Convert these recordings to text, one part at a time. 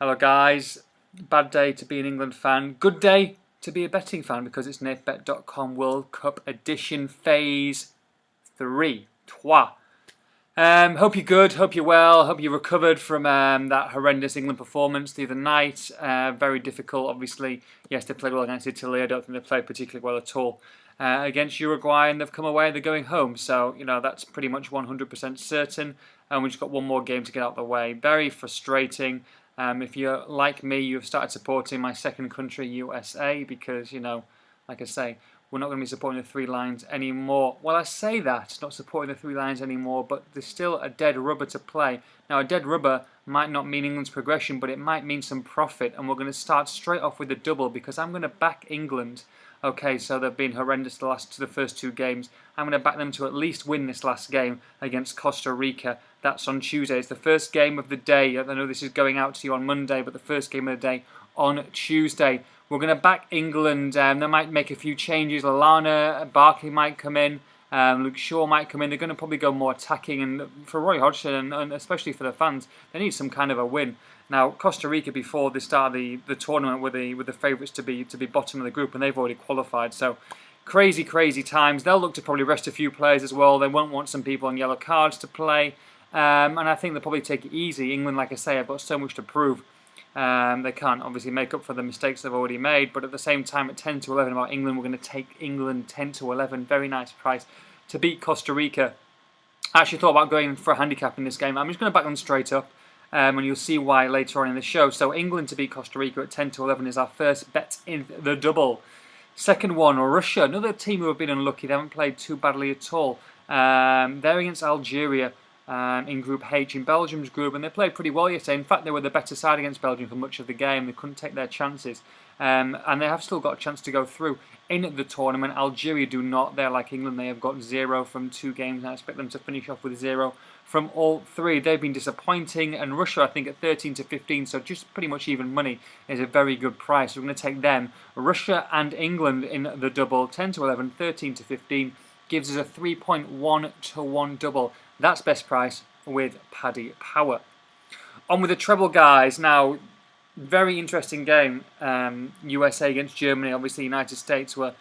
Hello guys, bad day to be an England fan, good day to be a betting fan because it's NateBet.com World Cup Edition Phase 3. Hope you're good, hope you're well, hope you recovered from that horrendous England performance the other night. Very difficult, obviously. Yes, they played well against Italy. I don't think they played particularly well at all against Uruguay, and they've come away, they're going home. So, that's pretty much 100% certain. And we've just got one more game to get out of the way. Very frustrating. If you're like me, you've started supporting my second country, USA, because, like I say, we're not going to be supporting the three lions anymore. Well, I say that, not supporting the three lions anymore, but there's still a dead rubber to play. Now, a dead rubber might not mean England's progression, but it might mean some profit, and we're going to start straight off with the double because I'm going to back England. Okay, so they've been horrendous the first two games. I'm going to back them to at least win this last game against Costa Rica. That's on Tuesday. It's the first game of the day. I know this is going out to you on Monday, but the first game of the day on Tuesday. We're going to back England. They might make a few changes. Lallana, Barkley might come in. Luke Shaw might come in. They're going to probably go more attacking. And for Roy Hodgson, and especially for the fans, they need some kind of a win. Now, Costa Rica, before the start of the tournament, were the favourites to be bottom of the group, and they've already qualified. So, crazy times. They'll look to probably rest a few players as well. They won't want some people on yellow cards to play. And I think they'll probably take it easy. England, like I say, have got so much to prove. They can't obviously make up for the mistakes they've already made, but at the same time, at 10 to 11 about England, we're going to take England 10 to 11. Very nice price to beat Costa Rica. I actually thought about going for a handicap in this game. I'm just going to back them straight up. And you'll see why later on in the show. So England to beat Costa Rica at 10 to 11 is our first bet in the double. Second one, Russia, another team who have been unlucky. They haven't played too badly at all. They're against Algeria in Group H, in Belgium's group, and they played pretty well yesterday. In fact, they were the better side against Belgium for much of the game. They couldn't take their chances. And they have still got a chance to go through in the tournament. Algeria do not. They're like England. They have got 0 from 2 games, and I expect them to finish off with 0 from all 3. They've been disappointing, and Russia, I think, at 13 to 15, so just pretty much even money, is a very good price. We're going to take them. Russia and England in the double, 10 to 11, 13 to 15, gives us a 3.1 to 1 double. That's best price with Paddy Power. On with the treble, guys. Now, very interesting game. USA against Germany. Obviously, United States were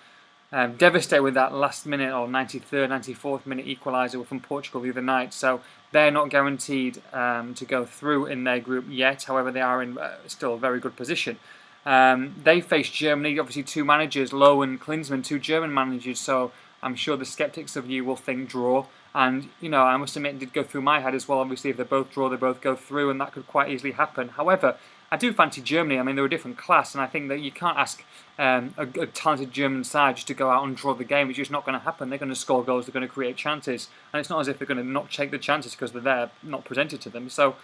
devastated with that last minute or 93rd, 94th minute equaliser from Portugal the other night. So they're not guaranteed to go through in their group yet. However, they are in still a very good position. They face Germany. Obviously, 2 managers, Lowe and Klinsmann, 2 German managers. So I'm sure the skeptics of you will think draw. And, I must admit, it did go through my head as well. Obviously, if they both draw, they both go through, and that could quite easily happen. However, I do fancy Germany. I mean, they're a different class, and I think that you can't ask a talented German side just to go out and draw the game. It's just not going to happen. They're going to score goals. They're going to create chances. And it's not as if they're going to not take the chances because they're there, not presented to them. So,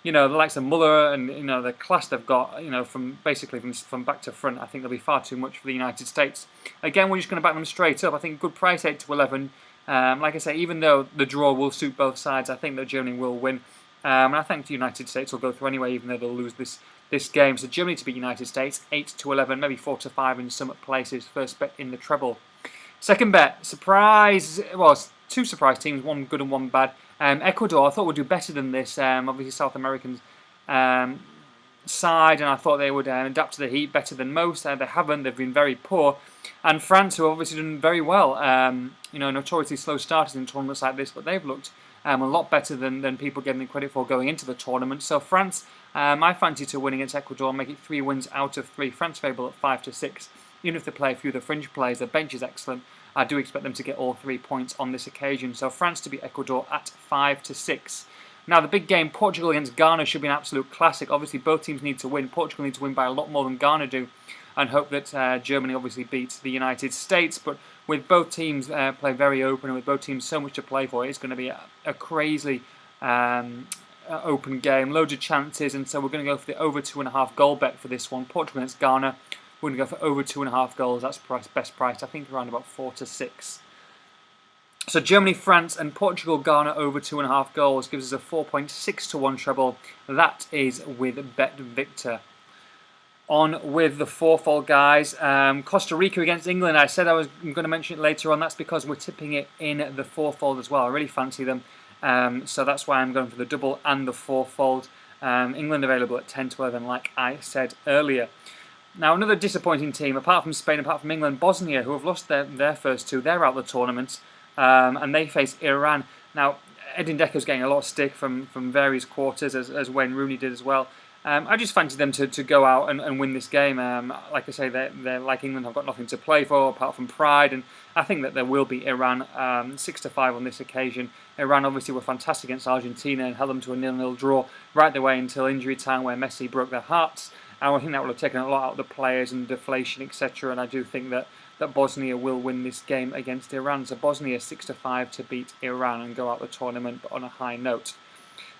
the likes of Muller and, the class they've got, from basically from back to front, I think they'll be far too much for the United States. Again, we're just going to back them straight up. I think good price, 8 to 11. Like I say, even though the draw will suit both sides, I think that Germany will win. And I think the United States will go through anyway, even though they'll lose this game. So Germany to beat United States, 8 to 11, maybe 4 to 5 in some places. First bet in the treble. Second bet, surprise. Well, it's 2 surprise teams, one good and one bad. Ecuador, I thought would do better than this. Obviously, South Americans side, and I thought they would adapt to the heat better than most. They haven't. They've been very poor. And France, who have obviously done very well. Notoriously slow starters in tournaments like this, but they've looked a lot better than people giving them credit for going into the tournament. So France, I fancy to win against Ecuador, make it 3 wins out of 3. France favourable at 5 to 6. Even if they play a few of the fringe players, their bench is excellent. I do expect them to get all 3 points on this occasion. So France to beat Ecuador at 5 to 6. Now, the big game, Portugal against Ghana, should be an absolute classic. Obviously, both teams need to win. Portugal need to win by a lot more than Ghana do, and hope that Germany obviously beats the United States. But with both teams play very open, and with both teams so much to play for, it's going to be a crazy open game, loads of chances, and so we're going to go for the over 2.5 goal bet for this one. Portugal against Ghana, we're going to go for over 2.5 goals. That's best price. I think around about 4 to 6. So Germany, France, and Portugal, Ghana over 2.5 goals gives us a 4.6 to 1 treble. That is with Bet Victor. On with the fourfold, guys. Costa Rica against England. I said I'm going to mention it later on. That's because we're tipping it in the fourfold as well. I really fancy them. So that's why I'm going for the double and the fourfold. England available at 10 to 11, like I said earlier. Now, another disappointing team, apart from Spain, apart from England, Bosnia, who have lost their first two, they're out of the tournament, and they face Iran. Now, Edin Dzeko's getting a lot of stick from various quarters, as Wayne Rooney did as well. I just fancy them to go out and win this game. Like I say, they're like England, have got nothing to play for apart from pride, and I think that there will be Iran 6-5 on this occasion. Iran obviously were fantastic against Argentina and held them to a 0-0 draw right the way until injury time, where Messi broke their hearts. And I think that would have taken a lot out of the players and deflation, etc. And I do think that Bosnia will win this game against Iran. So Bosnia 6-5 to beat Iran and go out the tournament, but on a high note.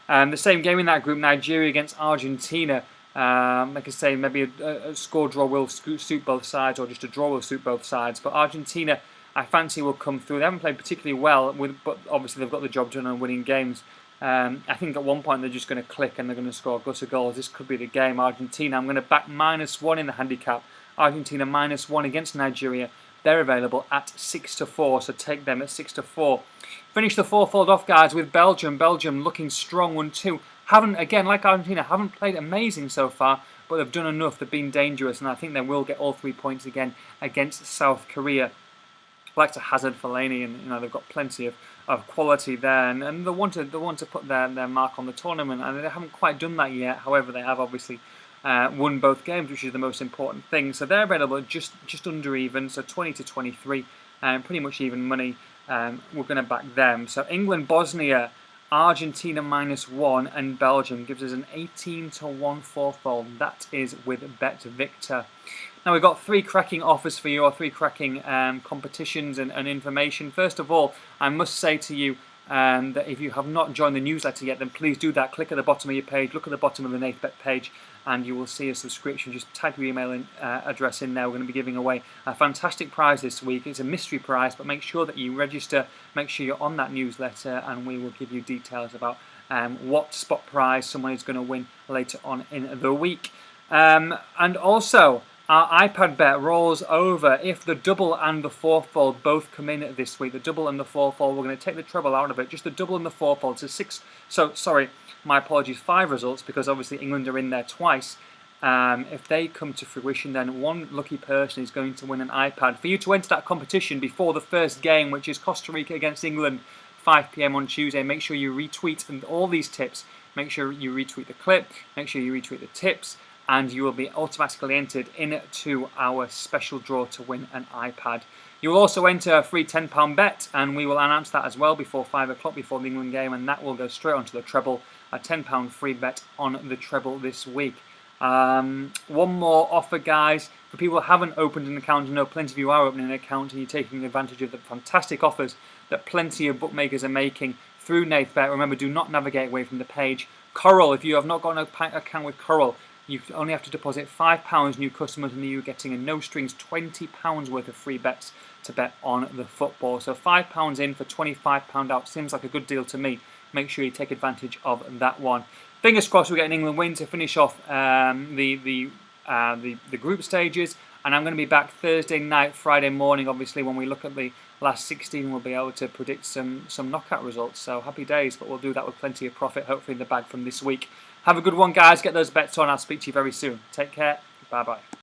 The same game in that group, Nigeria against Argentina. Like I say, maybe a score draw will suit both sides, or just a draw will suit both sides. But Argentina, I fancy, will come through. They haven't played particularly well, but obviously they've got the job done on winning games. I think at one point they're just going to click and they're going to score gutter goals. This could be the game. Argentina, I'm going to back -1 in the handicap. Argentina -1 against Nigeria. They're available at 6-4, so take them at 6-4. Finish the fourfold off, guys, with Belgium. Belgium looking strong 1-2. Haven't, again, like Argentina, haven't played amazing so far, but they've done enough. They've been dangerous, and I think they will get all 3 points again against South Korea. Like to Hazard, Fellaini, and they've got plenty of quality there, and they want to put their mark on the tournament, and they haven't quite done that yet. However, they have obviously won both games, which is the most important thing. So they're available just under even, so 20 to 23, pretty much even money. We're going to back them. So England, Bosnia, Argentina -1, and Belgium gives us an 18 to 1 fourfold. That is with Bet Victor. Now we've got 3 cracking offers for you, or 3 cracking competitions and information. First of all, I must say to you that if you have not joined the newsletter yet, then please do that. Click at the bottom of your page, look at the bottom of the NathBet page, and you will see a subscription. Just type your email address in there. We're going to be giving away a fantastic prize this week. It's a mystery prize, but make sure that you register, make sure you're on that newsletter, and we will give you details about what spot prize someone is going to win later on in the week. And also, our iPad bet rolls over if the double and the fourfold both come in this week. The double and the fourfold, we're going to take the treble out of it. Just the double and the fourfold. So 6. So sorry, my apologies. 5 results, because obviously England are in there twice. If they come to fruition, then one lucky person is going to win an iPad. For you to enter that competition before the first game, which is Costa Rica against England, 5 PM on Tuesday, make sure you retweet and all these tips. Make sure you retweet the clip. Make sure you retweet the tips, and you will be automatically entered into our special draw to win an iPad. You will also enter a free £10 bet, and we will announce that as well before 5 o'clock, before the England game, and that will go straight onto the treble, a £10 free bet on the treble this week. One more offer, guys. For people who haven't opened an account, I know plenty of you are opening an account and you're taking advantage of the fantastic offers that plenty of bookmakers are making through NathBet. Remember, do not navigate away from the page. Coral, if you have not got an account with Coral, you only have to deposit £5 new customers, and you're getting a no strings £20 worth of free bets to bet on the football. So £5 in for £25 out seems like a good deal to me. Make sure you take advantage of that one. Fingers crossed we get an England win to finish off the group stages. And I'm going to be back Thursday night, Friday morning, obviously, when we look at the last 16, we'll be able to predict some knockout results. So happy days, but we'll do that with plenty of profit, hopefully in the bag from this week. Have a good one, guys. Get those bets on. I'll speak to you very soon. Take care. Bye-bye.